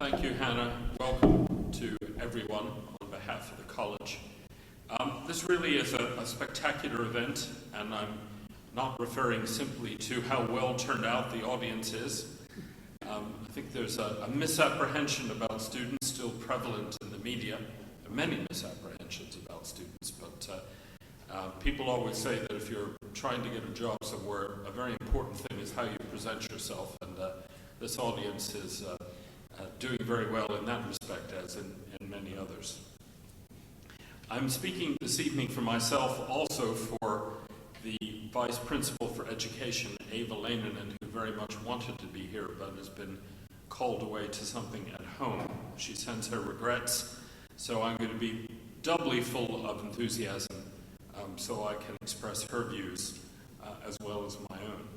Thank you, Hannah. Welcome to everyone on behalf of the college. This really is a spectacular event, and I'm not referring simply to how well turned out the audience is. I think there's a misapprehension about students still prevalent in the media. There are many misapprehensions about students, but people always say that if you're trying to get a job somewhere, a very important thing is how you present yourself, and this audience is doing very well in that respect, as in many others. I'm speaking this evening for myself, also for the Vice Principal for Education, Ava Leinonen, who very much wanted to be here but has been called away to something at home. She sends her regrets, so I'm going to be doubly full of enthusiasm so I can express her views as well as my own.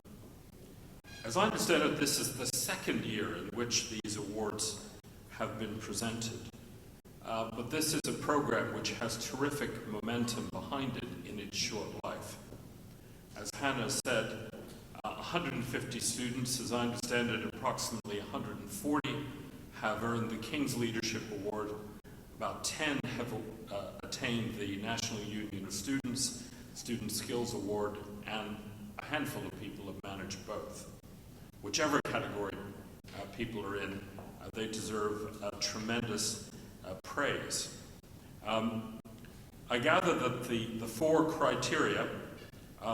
As I understand it, this is the second year in which these awards have been presented. But this is a program which has terrific momentum behind it in its short life. As Hannah said, 150 students, as I understand it, approximately 140 have earned the King's Leadership Award. About 10 have attained the National Union of Students, Student Skills Award, and a handful of people have managed both. Whichever category people are in, they deserve tremendous praise. I gather that the four criteria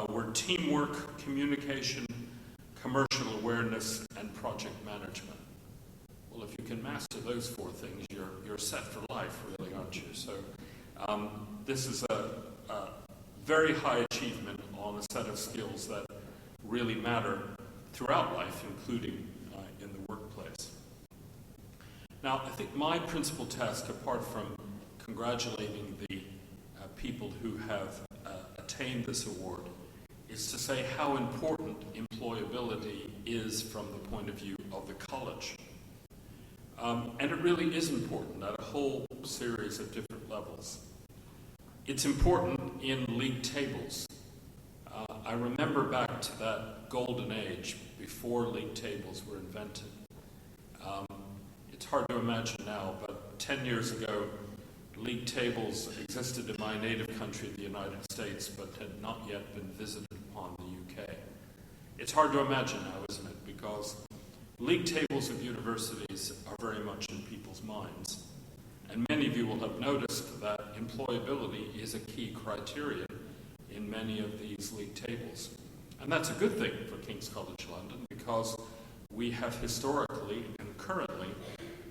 were teamwork, communication, commercial awareness, and project management. Well, if you can master those four things, you're set for life, really, aren't you? So this is a very high achievement on a set of skills that really matter throughout life, including in the workplace. Now, I think my principal task, apart from congratulating the people who have attained this award, is to say how important employability is from the point of view of the college. And it really is important at a whole series of different levels. It's important in league tables. I remember back to that golden age before league tables were invented. It's hard to imagine now, but 10 years ago, league tables existed in my native country, the United States, but had not yet been visited upon the UK. It's hard to imagine now, isn't it? Because league tables of universities are very much in people's minds. And many of you will have noticed that employability is a key criterion in many of these league tables. And that's a good thing for King's College London, because we have historically and currently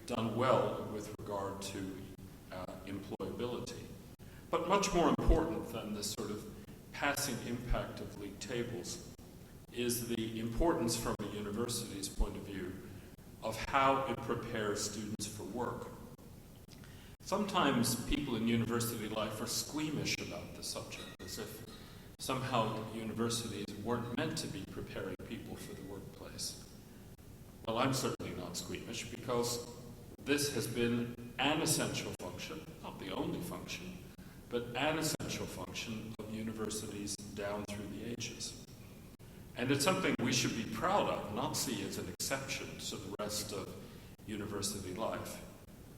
done well with regard to employability. But much more important than this sort of passing impact of league tables is the importance from a university's point of view of how it prepares students for work. Sometimes people in university life are squeamish about the subject, as if somehow universities weren't meant to be preparing people for the workplace. Well, I'm certainly not squeamish, because this has been an essential function, not the only function, but an essential function of universities down through the ages. And it's something we should be proud of, not see as an exception to the rest of university life.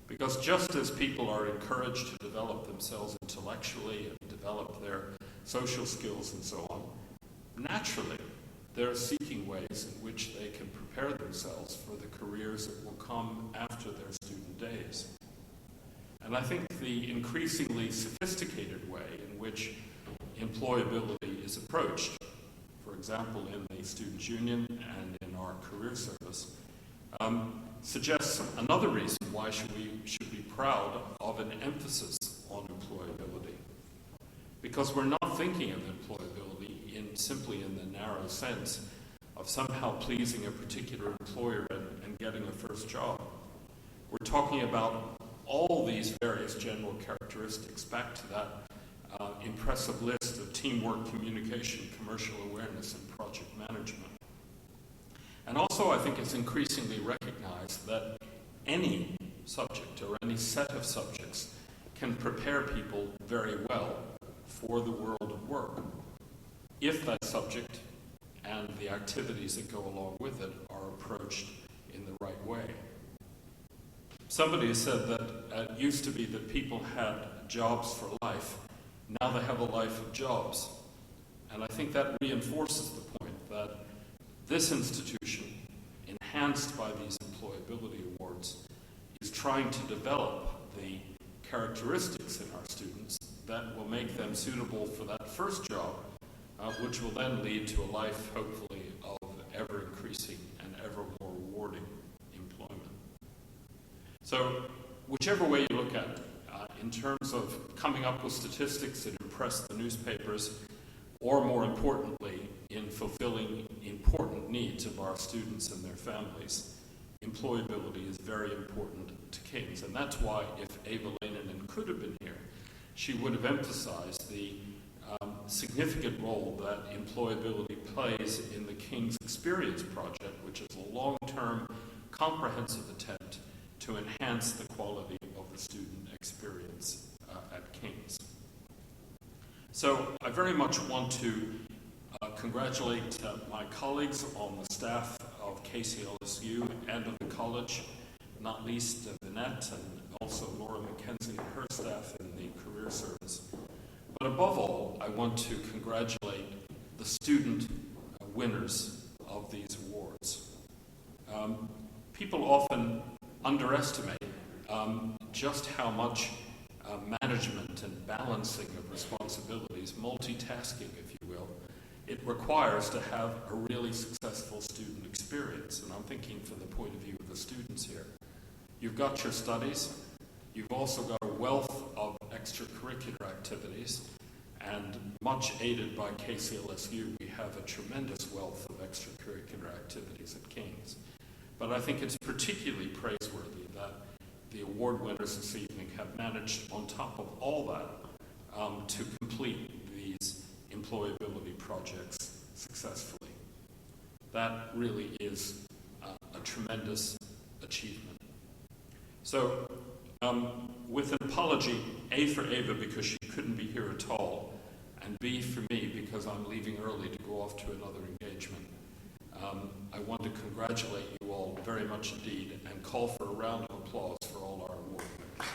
Because just as people are encouraged to develop themselves intellectually and develop their social skills and so on, naturally they're seeking ways in which they can prepare themselves for the careers that will come after their student days. And I think the increasingly sophisticated way in which employability is approached, for example in the Students' Union and in our career service, suggests another reason why we should be proud of an emphasis on employability. Because we're not thinking of employability simply in the narrow sense of somehow pleasing a particular employer and getting a first job. We're talking about all these various general characteristics back to that impressive list of teamwork, communication, commercial awareness, and project management. And also, I think it's increasingly recognized that any subject or any set of subjects can prepare people very well for the world of work, if that subject and the activities that go along with it are approached in the right way. Somebody has said that it used to be that people had jobs for life. Now they have a life of jobs. And I think that reinforces the point that this institution, enhanced by these employability awards, is trying to develop the characteristics in our students that will make them suitable for that first job, which will then lead to a life, hopefully, of ever-increasing and ever more rewarding employment. So, whichever way you look at it, in terms of coming up with statistics that impress the newspapers, or more importantly, in fulfilling important needs of our students and their families, employability is very important to King's. And that's why, if Ava Leinonen could have been here, she would have emphasized the significant role that employability plays in the King's Experience Project, which is a long-term, comprehensive attempt to enhance the quality of the student experience at King's. So I very much want to congratulate my colleagues on the staff of KCLSU and of the college, not least Vinette and also Laura McKenzie and her staff in the Career Service. But above all, I want to congratulate the student winners of these awards. People often underestimate just how much management and balancing of responsibilities, multitasking, if you will, it requires to have a really successful student experience. And I'm thinking from the point of view of the students here. You've got your studies, you've also got a wealth of extracurricular activities, and much aided by KCLSU, we have a tremendous wealth of extracurricular activities at King's. But I think it's particularly praiseworthy that the award winners this evening have managed, on top of all that, to complete these employability projects successfully. That really is a tremendous achievement. So, with an apology, A for Ava because she couldn't be here at all, and B for me because I'm leaving early to go off to another engagement, I want to congratulate you all very much indeed and call for a round of applause for all our award winners.